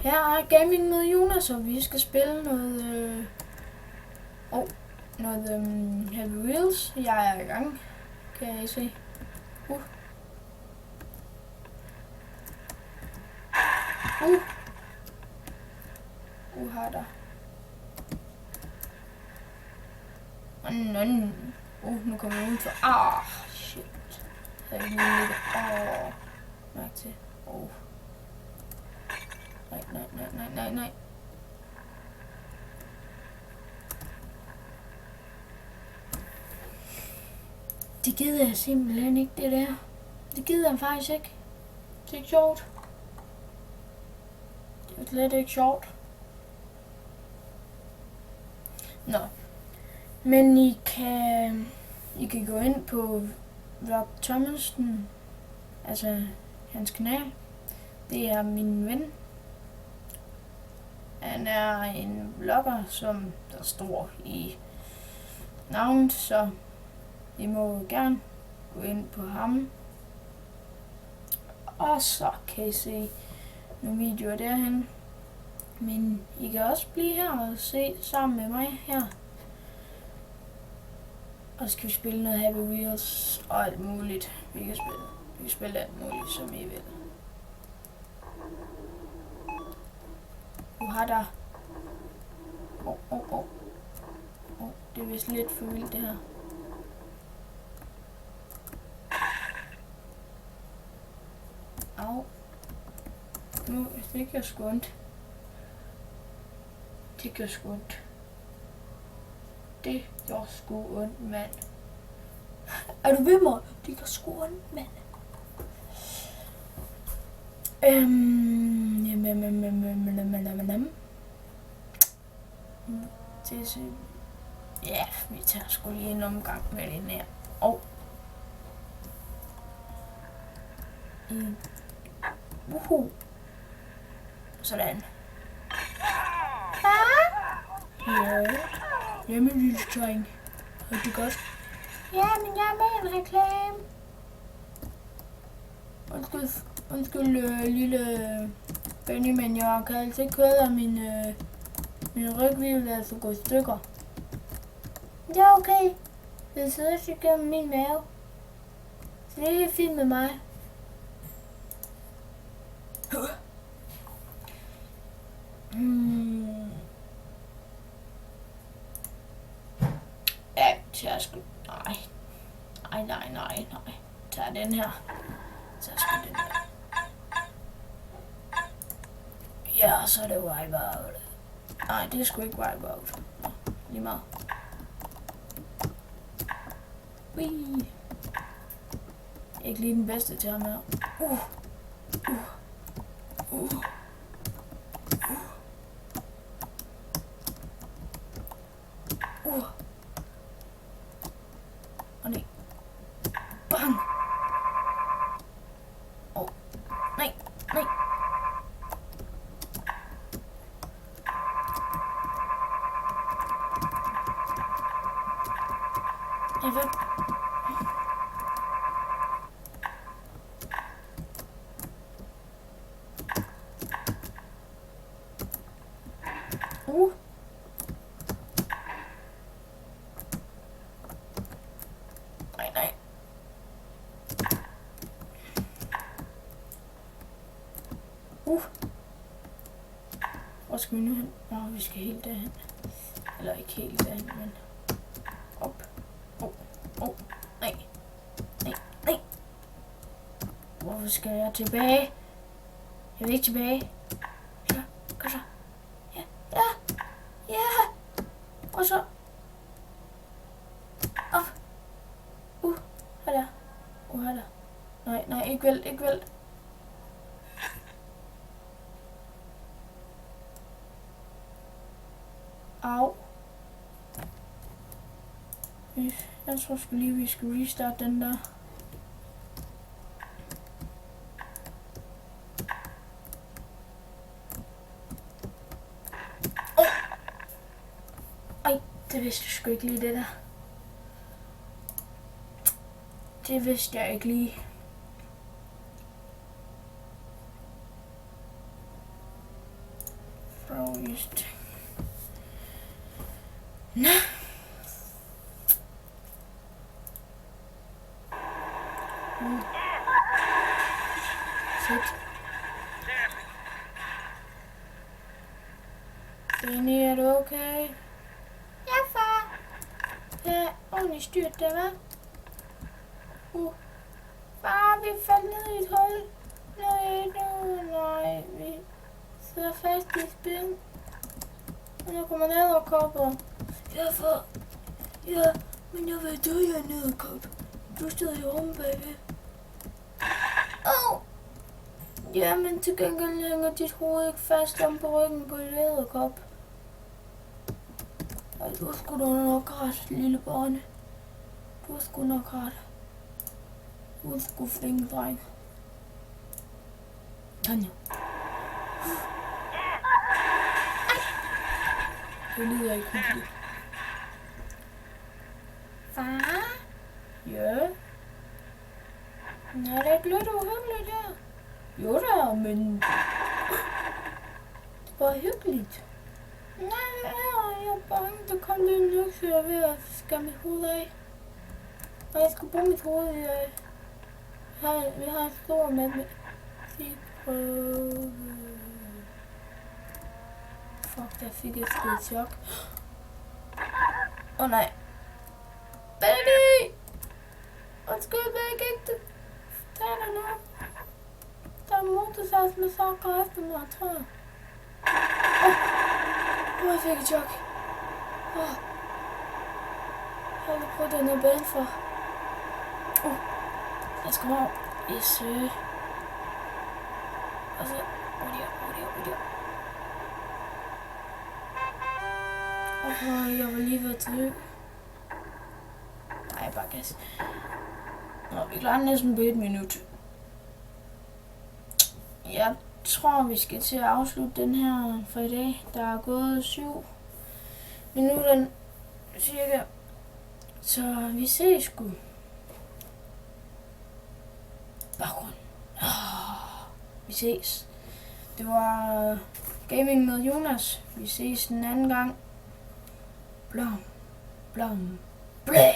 Her er Gaming med Jonas, og vi skal spille noget... Heavy Wheels. Jeg er i gang, kan I se. Har der. Nu kommer jeg udenfor. Shit. Jeg har ikke lige mærke til. Nej. Det gider jeg simpelthen ikke, det der. Det gider jeg faktisk ikke. Det er ikke sjovt. Det er slet ikke sjovt. Nå. Men I kan gå ind på Rob Thomasen, altså hans kanal. Det er min ven. Han er en vlogger, som der står i navnet, så I må gerne gå ind på ham. Og så kan I se nogle videoer derhen. Men I kan også blive her og se sammen med mig her. Og så skal vi spille noget Happy Wheels og alt muligt. Vi kan spille alt muligt, som I vil. Har der. Det er vist lidt for vildt det her. Au. Nu fik jeg sgu ondt. Det gør sgu ondt. Det gør sgu ondt, mand. Er du ved mig? Det gør sgu ondt, mand. Ja, vi tager sgu lige en omgang med den her. Sådan. Ja. Jamen lille dreng. Har du godt? Ja, men jeg er med i en reklame. Undskyld lille Benny, men jeg kan altså ikke høre, at min rygvirvel er så gået i stykker. Det er okay. Det sidder ikke gennem min mave. Så det er helt fint med mig. Ja, tager sgu. Nej. Tag den her. Tag sgu den her. Ja, så er det wipeout. Nej, det er sgu ikke wipeout. Lige meget. Wee. Ikke lige den bedste til ham her. Og nej. Bang! Nej. Jeg ved. Nej. Hvor skal vi nu hen? Vi skal helt derhen. Eller ikke helt derhen, men op. Nej. Hvorfor skal jeg tilbage? Jeg vil ikke tilbage. Ja, kom så. Ja. Og så. Op. Her der. Nej, ikke vel. Au. Jeg tror sgu lige, vi skal restarte den der. Det vidste jeg sgu ikke lige, det der. Det vidste jeg ikke lige. prøve just. Nå. Fedt. Benny, er du okay? Ja, far. Ja, ordentligt styrt der, hva'? Far, vi faldt ned i et hul. Nej, vi sidder fast i spil. Og jeg kommer ned og kopper. Ja, far. Ja, men jeg ved, du er nede og kopper. Du stod jo omme bagved. Ja, men til gengæld hænger dit hoved ikke fast om på ryggen på et edderkop. Ej, du skulle nok ret, lille barn. Du skulle nok ret. Du skulle flink, dreng. Tanja. Det lyder ikke hyggeligt. Far? Ja? Nå, det er ikke lidt uhyggeligt der. Jo da, men det var hyggeligt. Nej, jeg er bange. Der kom det en økse, jeg er ved at skære mit hoved af. Og jeg skal bruge mit hoved. Vi har en stor matematikprøve. Fuck, der fik jeg sgu et chok. Åh nej. Baby! Undskyld, jeg kan ikke tage dig nu. Der er motorsagsmassakre efter mig, tror jeg. Jeg fik et chok. Jeg vil prøve den her bane for. Jeg skal over. Yes. Og så hurtigere. Jeg var lige ved at dø. Nej, bare gas. Nå, vi klarer næsten på 1 minut. Jeg tror, vi skal til at afslutte den her for i dag. Der er gået 7 minutter cirka. Så vi ses sgu. Baggrund. Vi ses. Det var Gaming med Jonas. Vi ses en anden gang. Blom. Blæh.